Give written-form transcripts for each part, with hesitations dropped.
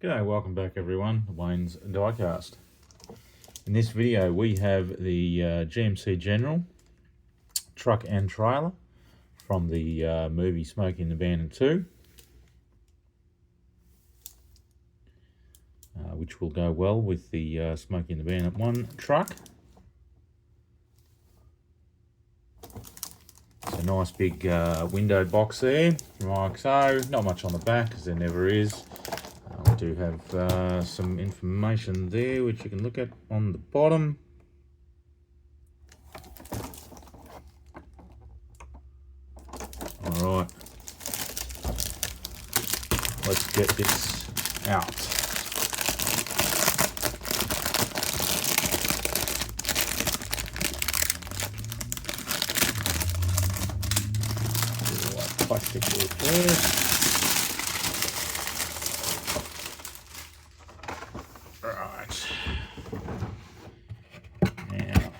G'day, welcome back everyone, Wayne's Diecast. In this video we have the GMC General truck and trailer from the movie Smoky and the Bandit 2, which will go well with the Smoky and the Bandit 1 truck. It's a nice big window box there from IXO, not much on the back as there never is. We do have some information there which you can look at on the bottom. Alright, let's get this out. Plastic here first. Right. Now,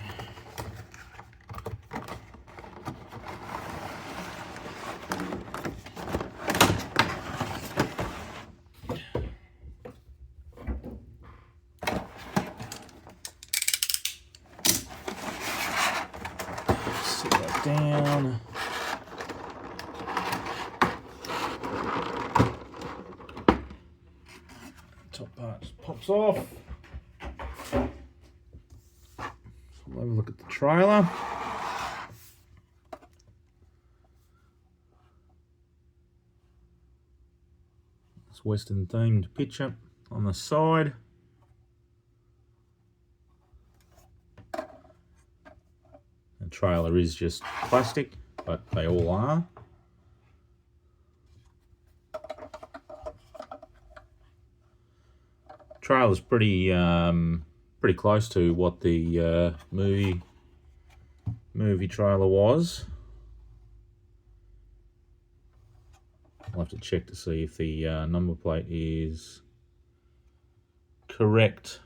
sit that down. Top part just pops off. So we'll have a look at the trailer. It's Western themed picture on the side. The trailer is just plastic, but they all are. Trailer's pretty close to what the movie trailer was. I'll have to check to see if the number plate is correct.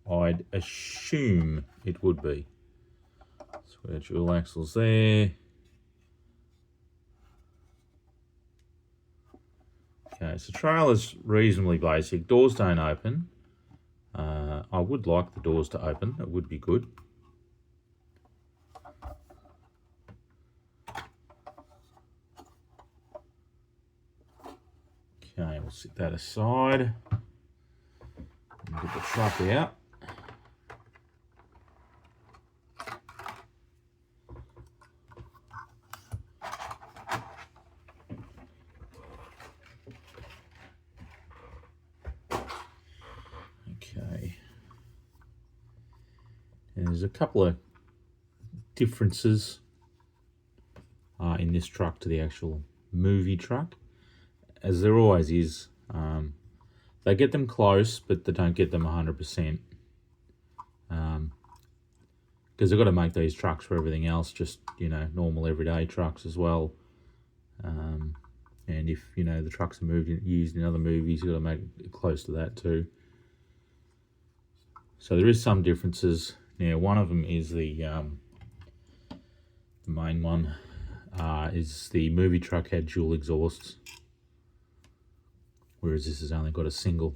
I'd assume it would be. So our dual axles there. Okay, so trailer's reasonably basic. Doors don't open. I would like the doors to open. It would be good. Okay, we'll set that aside. And get the truck out. Okay, and there's a couple of differences in this truck to the actual movie truck, as there always is. They get them close, but they don't get them 100%, because they've got to make these trucks for everything else, just, you know, normal everyday trucks as well. And if, you know, the trucks are used in other movies, you've got to make it close to that too. So there is some differences. Now, one of them is the main one is the movie truck had dual exhausts, whereas this has only got a single.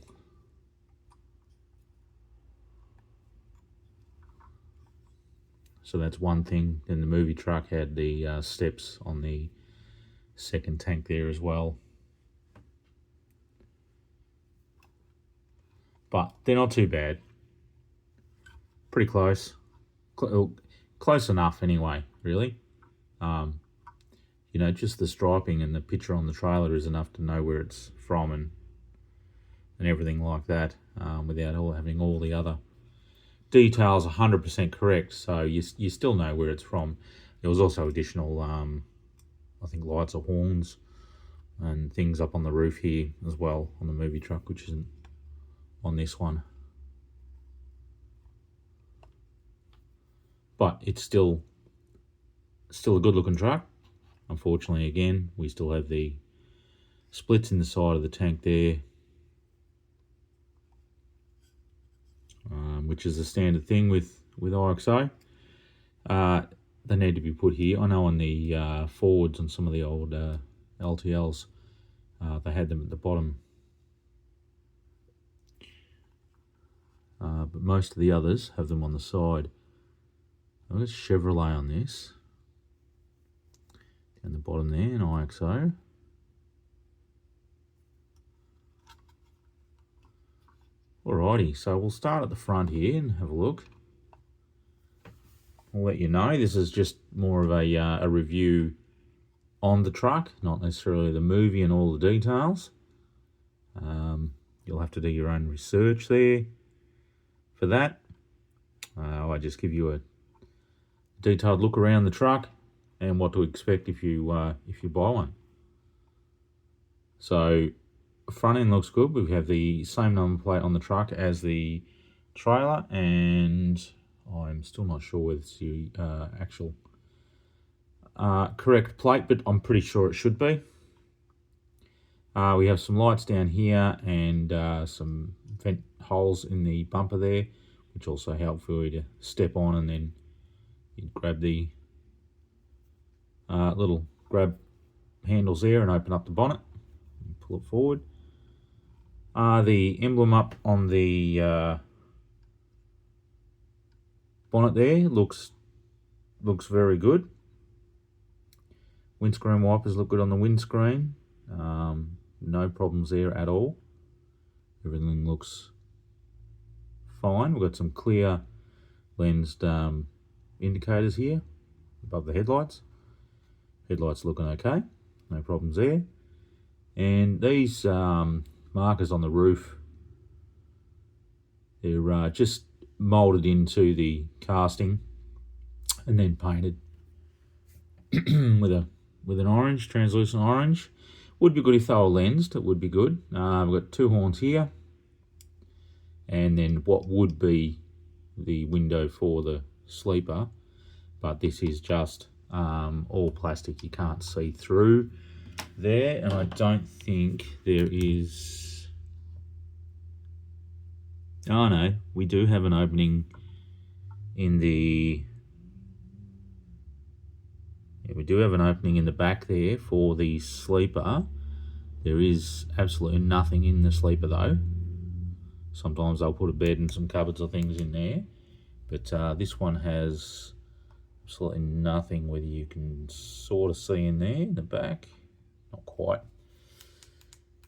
So that's one thing. Then the movie truck had the steps on the second tank there as well. But they're not too bad. Pretty close. Close enough anyway, really. You know, just the striping and the picture on the trailer is enough to know where it's from and everything like that, without having all the other details 100% correct. So you still know where it's from. There was also additional, I think, lights or horns and things up on the roof here as well on the movie truck, which isn't on this one. But it's still a good looking truck. Unfortunately, again, we still have the splits in the side of the tank there, which is a standard thing with IXO. They need to be put here. I know on the Fords on some of the old LTLs, they had them at the bottom but most of the others have them on the side. I've got Chevrolet on this. Down the bottom there, an IXO. Alrighty, so we'll start at the front here and have a look. I'll let you know, this is just more of a review on the truck, not necessarily the movie and all the details. You'll have to do your own research there for that. I just give you a detailed look around the truck and what to expect if you buy one. So front end looks good. We have the same number plate on the truck as the trailer, and I'm still not sure whether it's the actual correct plate, but I'm pretty sure it should be. We have some lights down here and some vent holes in the bumper there, which also help for you to step on, and then you grab the little grab handles there and open up the bonnet and pull it forward. The emblem up on the bonnet there looks very good. Windscreen wipers look good on the windscreen. No problems there at all. Everything looks fine. We've got some clear lensed indicators here above the headlights. Headlights looking okay. No problems there. And these markers on the roof, they're just moulded into the casting and then painted with an orange, translucent orange. Would be good if they were lensed, it would be good. We've got two horns here, and then what would be the window for the sleeper, but this is just all plastic. You can't see through there, and I don't think there is... Oh no, we do have an opening in the... Yeah, we do have an opening in the back there for the sleeper. There is absolutely nothing in the sleeper though. Sometimes they'll put a bed and some cupboards or things in there, but this one has absolutely nothing. Whether you can sort of see in there in the back, not quite.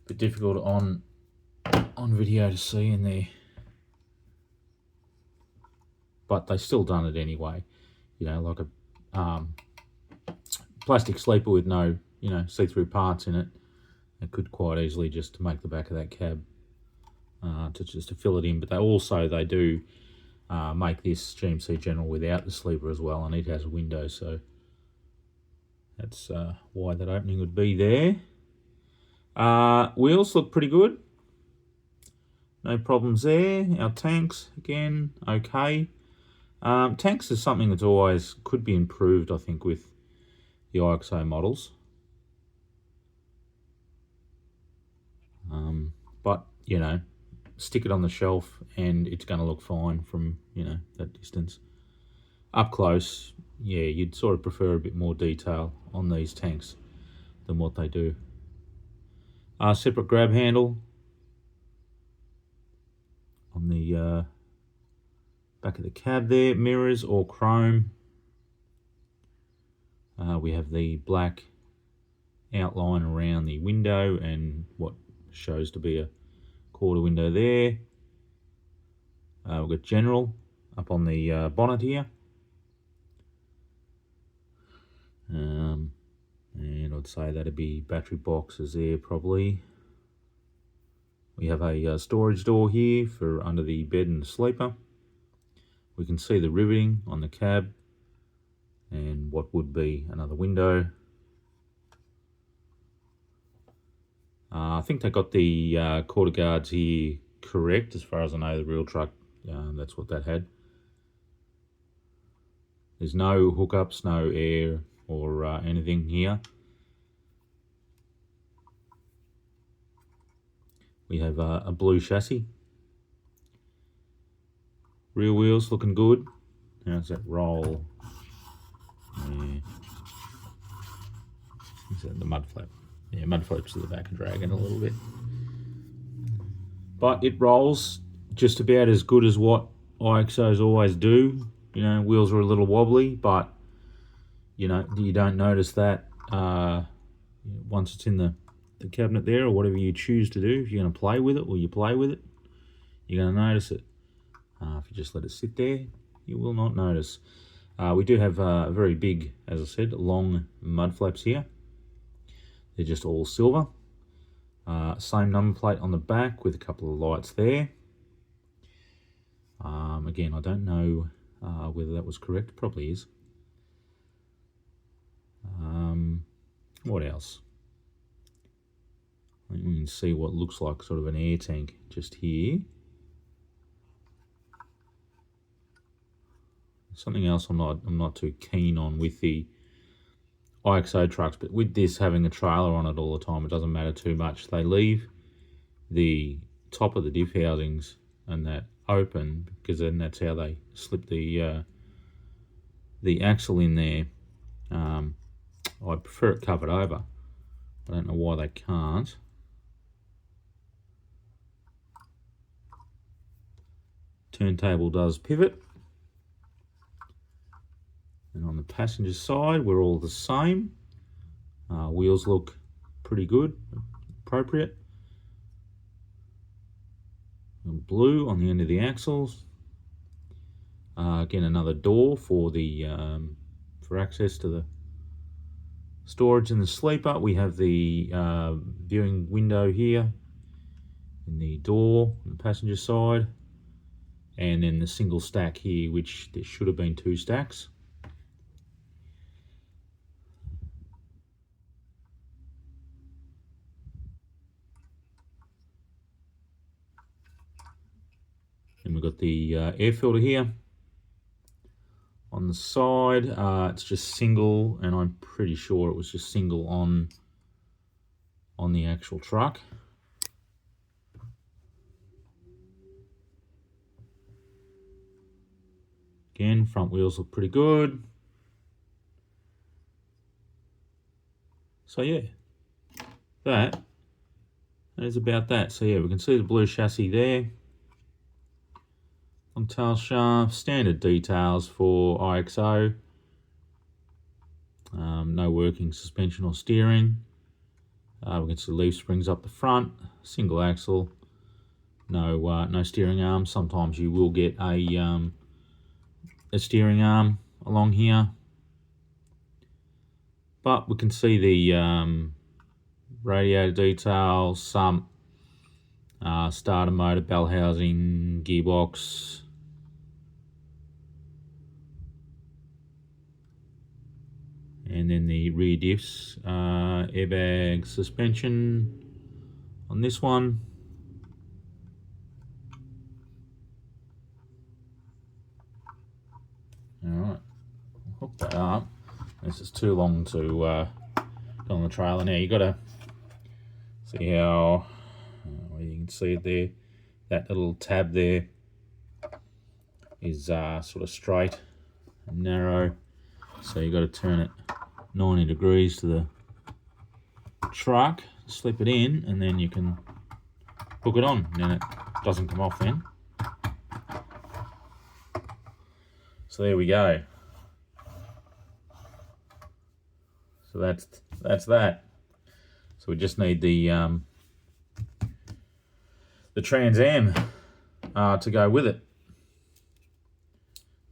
Bit difficult on video to see in there, but they still done it anyway. You know, like a plastic sleeper with no, you know, see-through parts in it. It could quite easily just make the back of that cab to fill it in. But they do make this GMC General without the sleeper as well, and it has a window, so that's why that opening would be there. Wheels look pretty good. No problems there. Our tanks, again, okay. Tanks is something that's always could be improved, I think, with the IXO models. But, you know, stick it on the shelf and it's going to look fine from, you know, that distance. Up close, yeah, you'd sort of prefer a bit more detail on these tanks than what they do. Separate grab handle on the back of the cab there. Mirrors or chrome. We have the black outline around the window and what shows to be a quarter window there. We've got general up on the bonnet here. And I'd say that'd be battery boxes there probably. We have a storage door here for under the bed and the sleeper. We can see the riveting on the cab and what would be another window. I think they got the quarter guards here correct. As far as I know, the real truck, that's what that had. There's no hookups, no air or anything here. We have a blue chassis. Rear wheels looking good. How's that roll? Yeah. Is that the mud flap? Yeah, mud flaps to the back and dragging a little bit. But it rolls just about as good as what IXOs always do. You know, wheels are a little wobbly, but you know, you don't notice that once it's in the cabinet there, or whatever you choose to do. If you're going to play with it, or you play with it, you're going to notice it. If you just let it sit there, you will not notice. We do have a very big, as I said, long mud flaps here. They're just all silver. Same number plate on the back with a couple of lights there. Again, I don't know whether that was correct. Probably is. What else? I think we can see what looks like sort of an air tank just here. Something else I'm not too keen on with the IXO trucks, but with this having a trailer on it all the time, it doesn't matter too much. They leave the top of the diff housings and that open, because then that's how they slip the axle in there. I prefer it covered over. I don't know why they can't. Turntable does pivot. And on the passenger side, we're all the same. Wheels look pretty good, appropriate. And blue on the end of the axles. Again, another door for the for access to the storage in the sleeper. We have the viewing window here in the door on the passenger side, and then the single stack here, which there should have been 2 stacks. And we've got the air filter here. On the side, it's just single, and I'm pretty sure it was just single on the actual truck. Again, front wheels look pretty good. So yeah, that is about that. So yeah, we can see the blue chassis there. On tail shaft, standard details for IXO. No working suspension or steering. We can see leaf springs up the front, single axle, no steering arm. Sometimes you will get a steering arm along here, but we can see the radiator details, sump, starter motor, bell housing, gearbox. And then the rear diffs, airbag suspension on this one. Alright, hook that up. This is too long to go on the trailer now. You gotta see how, you can see it there. That little tab there is sort of straight and narrow. So you got to turn it 90 degrees to the truck, slip it in, and then you can hook it on, and then it doesn't come off then. So there we go. So that's that. So we just need the Trans Am to go with it,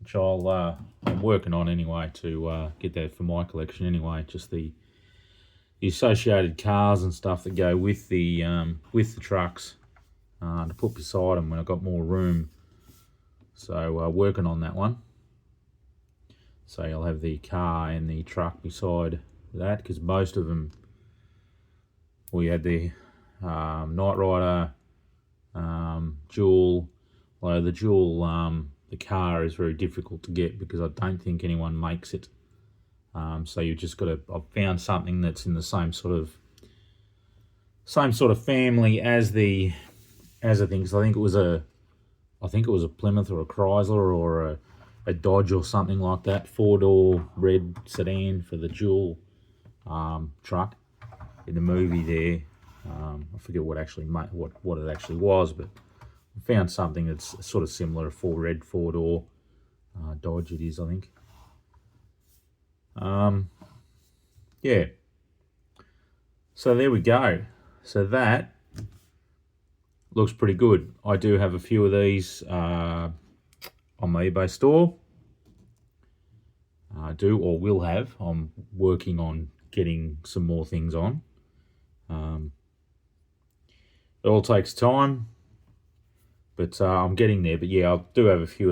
which I'm working on anyway to get that for my collection anyway. Just the associated cars and stuff that go with the trucks to put beside them when I've got more room. So working on that one. So you'll have the car and the truck beside that, because most of them, we had the Knight Rider, Dual. Although the Dual, the car is very difficult to get because I don't think anyone makes it. So you've just got to. I've found something that's in the same sort of family as the thing. So I think it was a Plymouth or a Chrysler or a Dodge or something like that. 4-door red sedan for the Dual truck in the movie there. I forget what it actually was, but Found something that's sort of similar, a red four-door Dodge it is, I think. Yeah. So there we go. So that looks pretty good. I do have a few of these on my eBay store. I do or will have. I'm working on getting some more things on. It all takes time, but I'm getting there. But yeah, I do have a few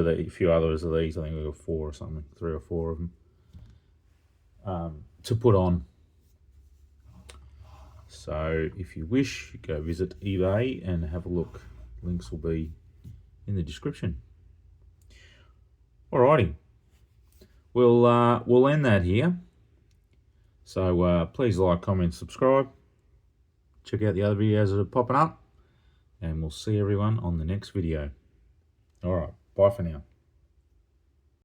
others of these. I think we've got 4 or something, 3 or 4 of them to put on. So if you wish, go visit eBay and have a look. Links will be in the description. Alrighty, we'll end that here. So please like, comment, subscribe. Check out the other videos that are popping up, and we'll see everyone on the next video. Alright, bye for now.